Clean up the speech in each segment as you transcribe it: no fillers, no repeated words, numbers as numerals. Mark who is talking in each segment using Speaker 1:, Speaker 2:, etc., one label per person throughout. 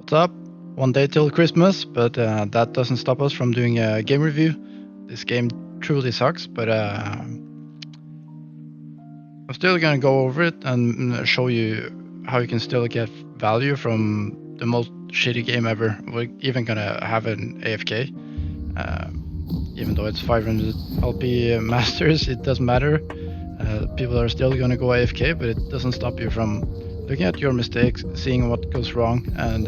Speaker 1: What's up? One day till Christmas, but that doesn't stop us from doing a game review. This game truly sucks, but I'm still gonna go over it and show you how you can still get value from the most shitty game ever. We're even gonna have an AFK. Even though it's 500 LP masters, it doesn't matter. People are still gonna go AFK, but it doesn't stop you from looking at your mistakes, seeing what goes wrong, and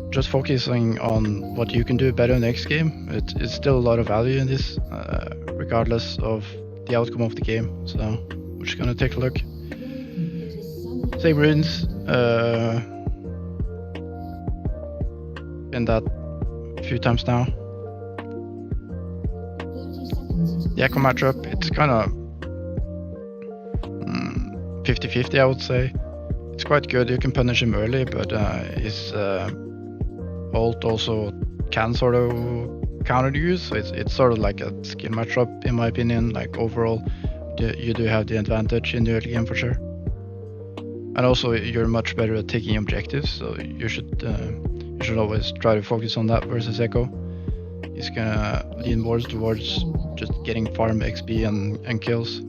Speaker 1: just focusing on what you can do better next game. It's still a lot of value in this, regardless of the outcome of the game. So we're just gonna take a look. Same runes. Been that a few times now. The Ekko matchup, it's kind of 50-50, I would say. It's quite good. You can punish him early, but his ult also can sort of counter you, so it's sort of like a skill matchup in my opinion. Like overall, you do have the advantage in the early game for sure. And also you're much better at taking objectives, so you should always try to focus on that versus Ekko. He's gonna lean more towards just getting farm XP and kills.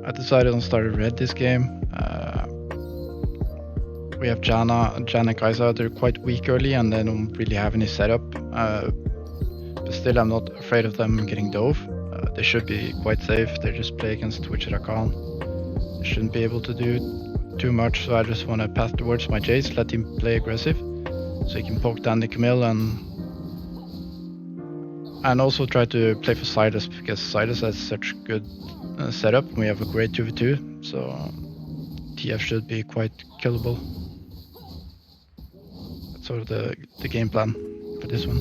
Speaker 1: I decided on starting red this game. We have Janna and Kai'Sa. They're quite weak early and they don't really have any setup. But still, I'm not afraid of them getting dove. They should be quite safe. They just play against Twitch Rakan. They shouldn't be able to do too much, so I just want to pass towards my Jace, let him play aggressive, so he can poke down the Camille and also try to play for Silas, because Silas has such good setup. We have a great 2v2, so TF should be quite killable. That's sort of the game plan for this one.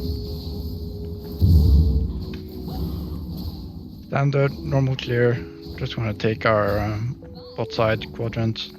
Speaker 1: Standard, normal clear. Just want to take our bot side quadrant.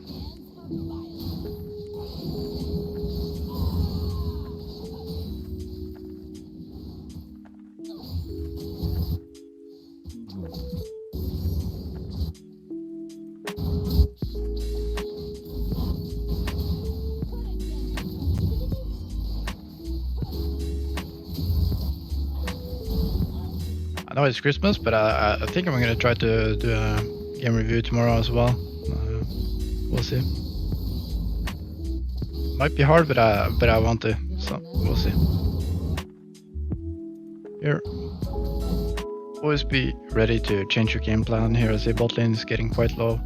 Speaker 1: I know it's Christmas, but I think I'm gonna try to do a game review tomorrow as well. We'll see. Might be hard, but I want to, so we'll see. Here, always be ready to change your game plan. Here I see bot lane is getting quite low.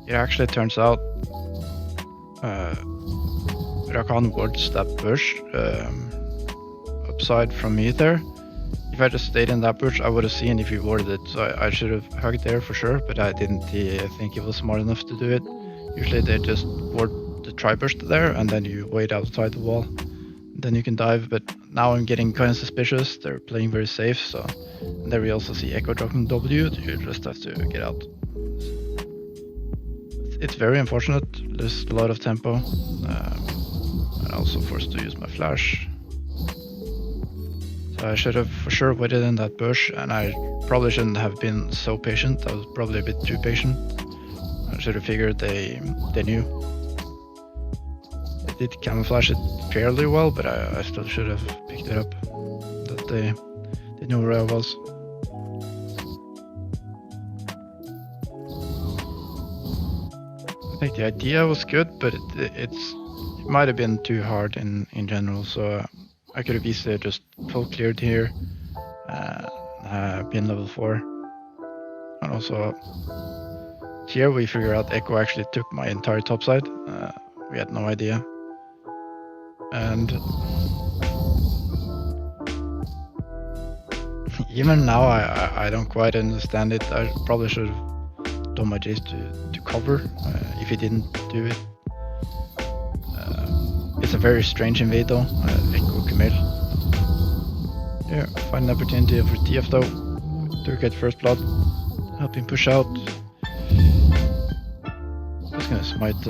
Speaker 1: It actually turns out Rakan wards that bush upside from me there. If I just stayed in that bush, I would have seen if he warded it, so I should have hugged there for sure, but I didn't think he was smart enough to do it. Usually they just ward the tri-bush there and then you wait outside the wall. Then you can dive, but now I'm getting kind of suspicious. They're playing very safe, so... And there we also see Ekko dropping W, you just have to get out. It's very unfortunate, there's a lot of tempo. I'm also forced to use my flash. So I should have for sure waited in that bush, and I probably shouldn't have been so patient. I was probably a bit too patient. I should have figured they knew. They did camouflage it fairly well, but I still should have picked it up. That they knew where I was. I think the idea was good, but it might have been too hard in general, so I could have easily just full cleared here, been level 4. And also, here we figure out Ekko actually took my entire top side. We had no idea. And even now I don't quite understand it. I probably should have done my Jace to cover if he didn't do it. It's a very strange invade though, Ekko Camille. Yeah, find an opportunity for TF though, to get first blood, help him push out. Just gonna smite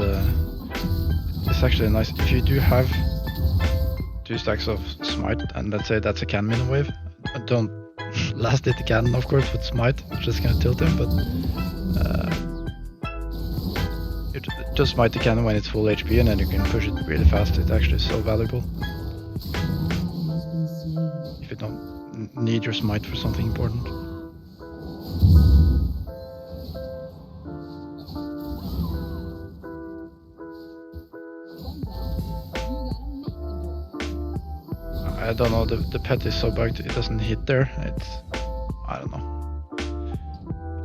Speaker 1: it's actually nice, if you do have 2 stacks of smite, and let's say that's a can min wave, don't last hit the cannon, of course, with smite, just gonna tilt him, but you just smite the cannon when it's full HP, and then you can push it really fast. It's actually so valuable. If you don't need your smite for something important. I don't know, the pet is so bugged, it doesn't hit there. It's, I don't know.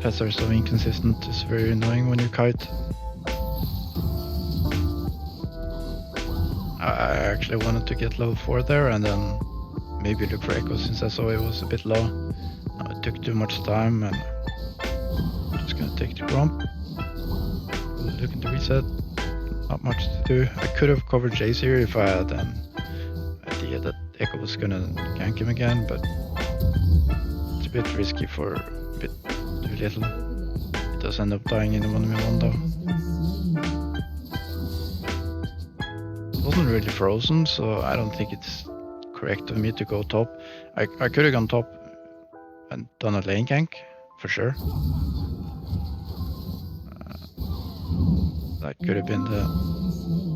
Speaker 1: Pets are so inconsistent, it's very annoying when you kite. I actually wanted to get level 4 there and then maybe look for Ekko since I saw it was a bit low. It took too much time and I'm just gonna take the grump. Looking to reset, not much to do. I could have covered Jace here if I had an idea that Ekko was gonna gank him again, but it's a bit risky for a bit too little. It does end up dying in the 1v1 though. It wasn't really frozen, so I don't think it's correct of me to go top. I could have gone top and done a lane gank, for sure. That could have been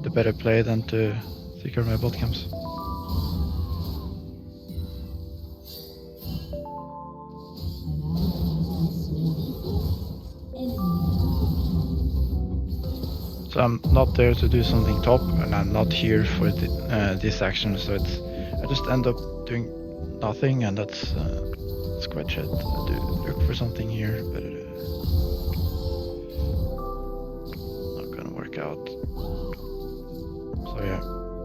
Speaker 1: the better play than to secure my bot camps. So I'm not there to do something top, and I'm not here for this action, so I just end up doing nothing, and that's quite shit. I do look for something here, but not gonna work out. So yeah,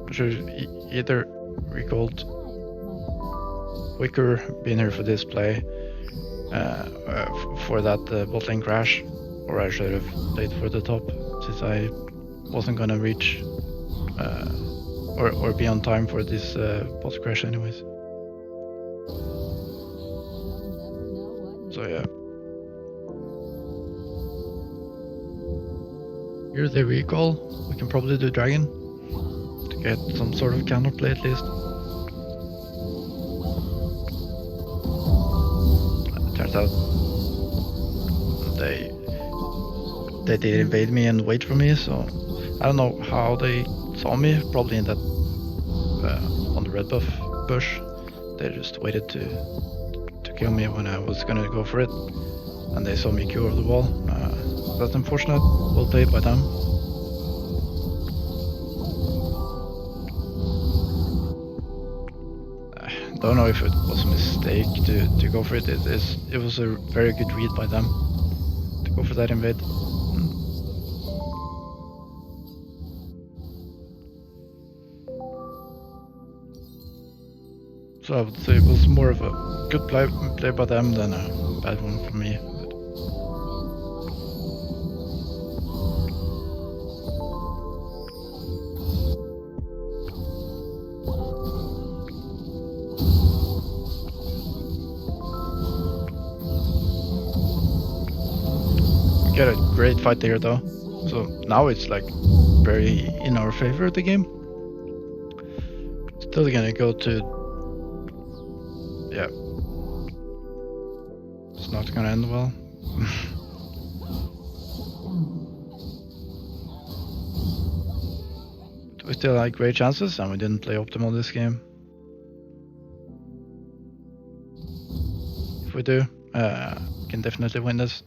Speaker 1: I should either recalled quicker, been here for this play, for that bot lane crash, or I should have played for the top, since I wasn't gonna reach or be on time for this bot crash anyways. So yeah. Here's the recall. We can probably do dragon to get some sort of counterplay at least. Turns out they did invade me and wait for me, so I don't know how they saw me, probably in that on the red buff bush. They just waited to kill me when I was gonna go for it, and they saw me queue over the wall. That's unfortunate, well played by them. I don't know if it was a mistake to go for it. It was a very good read by them to go for that invade. So I would say it was more of a good play by them than a bad one for me. We get a great fight there though. So now it's like very in our favor, the game. Still gonna go to... Yeah, it's not gonna end well. But we still had great chances, and we didn't play optimal this game. If we do, we can definitely win this.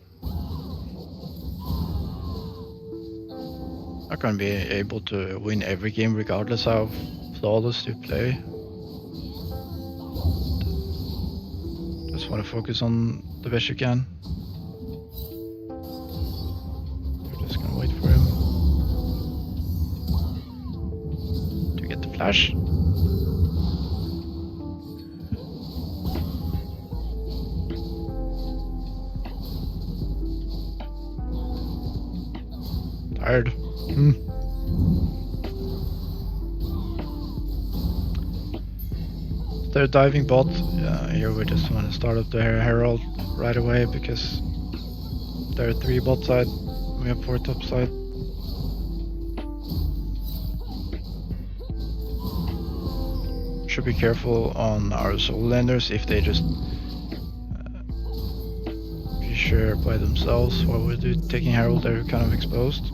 Speaker 1: I'm gonna be able to win every game regardless how flawless you play. Want to focus on the best you can. We're just gonna wait for him to get the flash. Tired. They're diving bot. Here we just want to start up the Herald right away because there are 3 bot side, we have 4 top side. Should be careful on our solo landers if they just pressure by themselves while we're taking Herald. They're kind of exposed.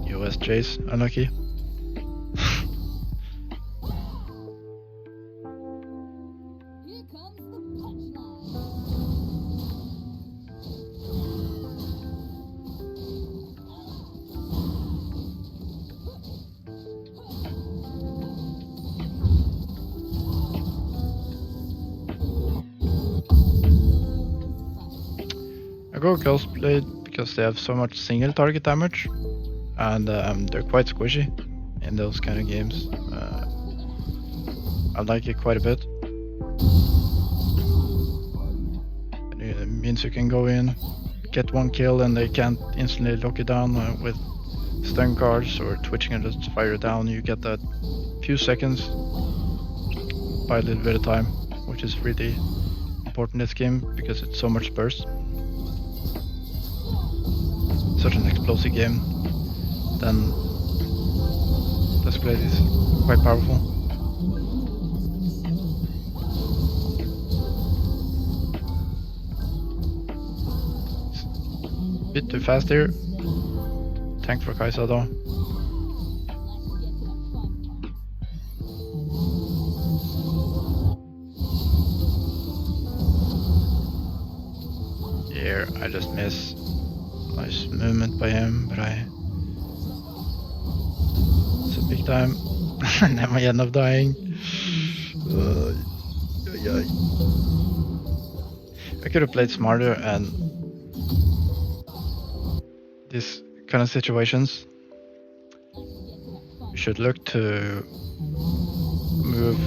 Speaker 1: US Chase, unlucky. I go Ghostblade because they have so much single target damage, and they're quite squishy in those kind of games. I like it quite a bit. It means you can go in, get one kill, and they can't instantly lock you down with stun guards or twitching and just fire down. You get that few seconds by a little bit of time, which is really important in this game because it's so much burst. Such an explosive game. Then this blade is quite powerful. Bit too fast here. Tank for Kai'Sa though. Here I just miss. Nice movement by him, but it's a big time. And then I end up dying. I could have played smarter, and these kind of situations you should look to move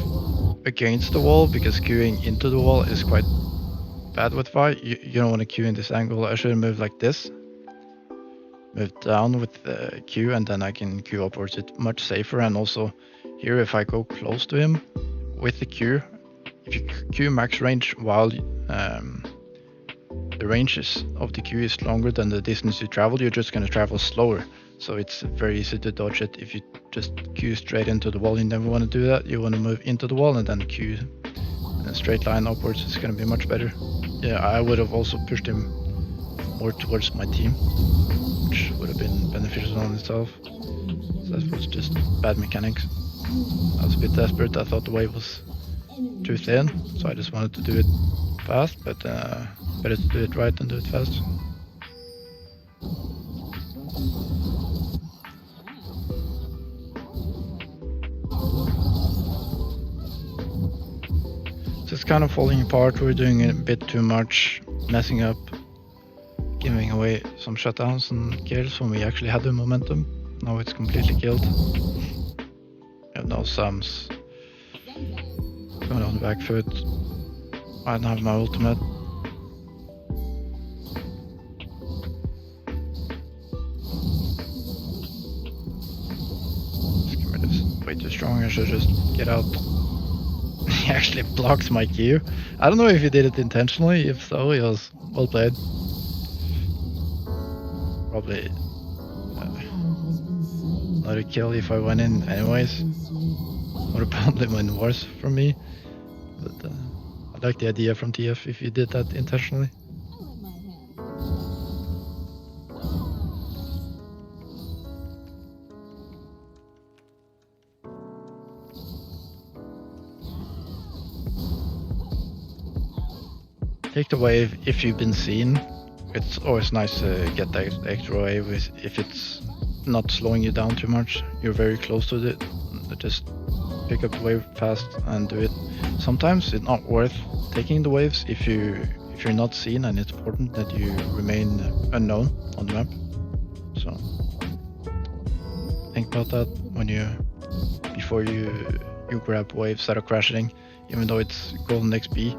Speaker 1: against the wall, because queuing into the wall is quite bad with Vi. You don't want to queue in this angle. I should have moved like this. Move down with the Q, and then I can queue upwards. It's much safer. And also here, if I go close to him with the Q, if you Q max range while the ranges of the Q is longer than the distance you travel, you're just going to travel slower. So it's very easy to dodge it. If you just Q straight into the wall, you never want to do that. You want to move into the wall and then Q in a straight line upwards. It's going to be much better. Yeah, I would have also pushed him more towards my team, which would have been beneficial on itself. So that was just bad mechanics. I was a bit desperate. I thought the wave was too thin, so I just wanted to do it fast, but better to do it right than do it fast. So it's kind of falling apart. We're doing it a bit too much, messing up, giving away some shutdowns and kills when we actually had the momentum. Now it's completely killed. We have no sums. Going on the back foot. I don't have my ultimate. Skimmer is way too strong. I should just get out. He actually blocked my Q. I don't know if he did it intentionally. If so, he was well played. Probably not a kill if I went in anyways. Would have probably been worse for me. But I like the idea from TF if you did that intentionally. Take the wave if you've been seen. It's always nice to get that extra wave if it's not slowing you down too much. You're very close to it. Just pick up the wave fast and do it. Sometimes it's not worth taking the waves if you're not seen, and it's important that you remain unknown on the map. So think about that when before you grab waves that are crashing, even though it's golden XP.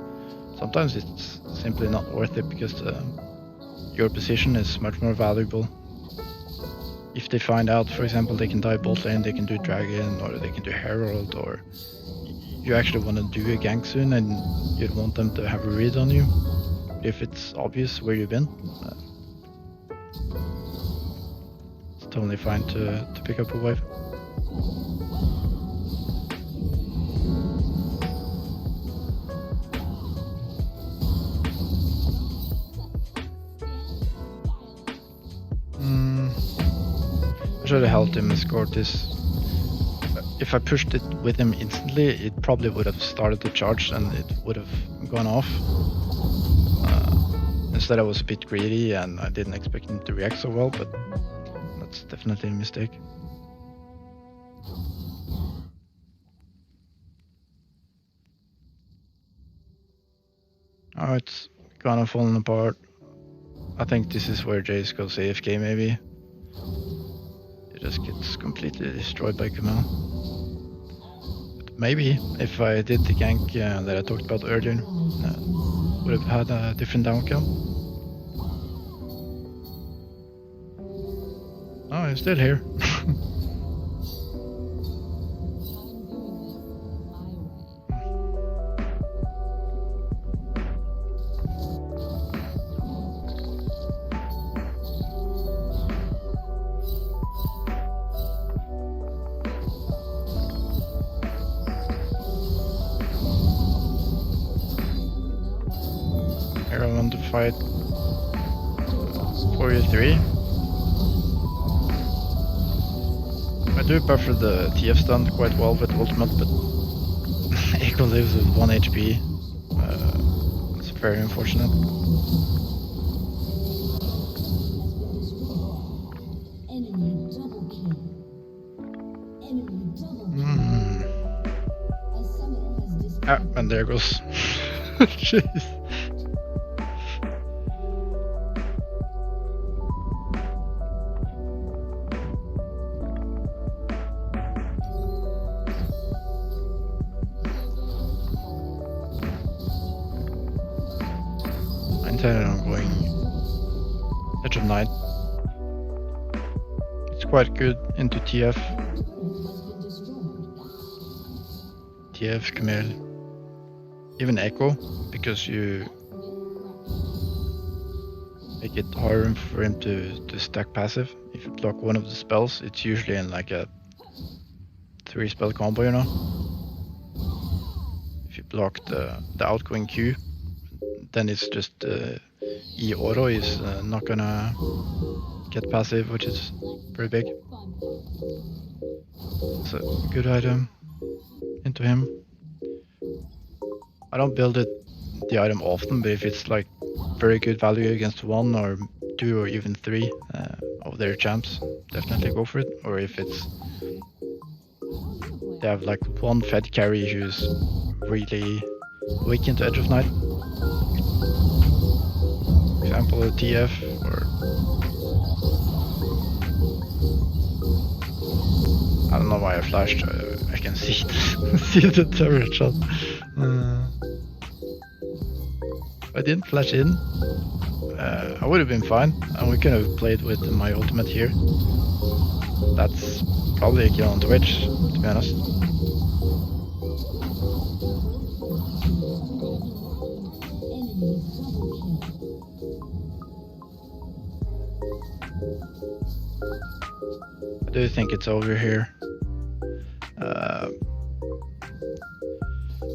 Speaker 1: Sometimes it's simply not worth it because your position is much more valuable. If they find out, for example, they can die bot lane, they can do dragon, or they can do herald, or you actually want to do a gank soon and you'd want them to have a read on you. If it's obvious where you've been, it's totally fine to pick up a wave. should have helped him score this. If I pushed it with him instantly, it probably would have started the charge and it would have gone off. Instead I was a bit greedy and I didn't expect him to react so well, but that's definitely a mistake. Oh, it's kind of falling apart. I think this is where Jace goes AFK maybe. It just gets completely destroyed by Kamal. But maybe if I did the gank that I talked about earlier, would have had a different outcome. Oh, he's still here. Here I want to fight 4v3. I do buffer the TF stun quite well with ultimate, but Ekko lives with 1 HP. It's very unfortunate. Ah, and there goes. Jeez. I intended on going Edge of Night. It's quite good into TF. TF, Camille, even Ekko, because you make it harder for him to stack passive. If you block one of the spells, it's usually in like a 3-spell combo, you know. If you block the outgoing Q, then it's just E auto is not gonna get passive, which is pretty big. It's a good item into him. I don't build the item often, but if it's like very good value against 1 or 2 or even 3 of their champs, definitely go for it. Or if it's they have like one fed carry who's really weak into Edge of Night. For example, a TF or I don't know why I flashed. I can see see the turret shot. If I didn't flash in, I would have been fine, and we could have played with my ultimate here. That's probably a kill on Twitch, to be honest. I do think it's over here.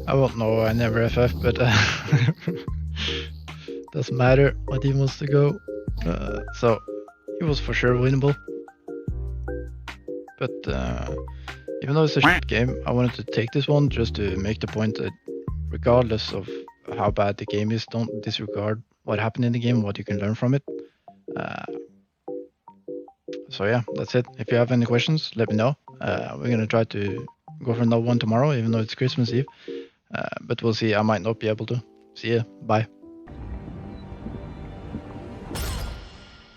Speaker 1: I won't know, I never FF, but doesn't matter what he wants to go. So it was for sure winnable. But even though it's a shit game, I wanted to take this one just to make the point that regardless of how bad the game is, don't disregard what happened in the game, what you can learn from it. So yeah, that's it. If you have any questions, let me know. We're gonna try to go for another one tomorrow, even though it's Christmas Eve. But we'll see, I might not be able to. See ya, bye.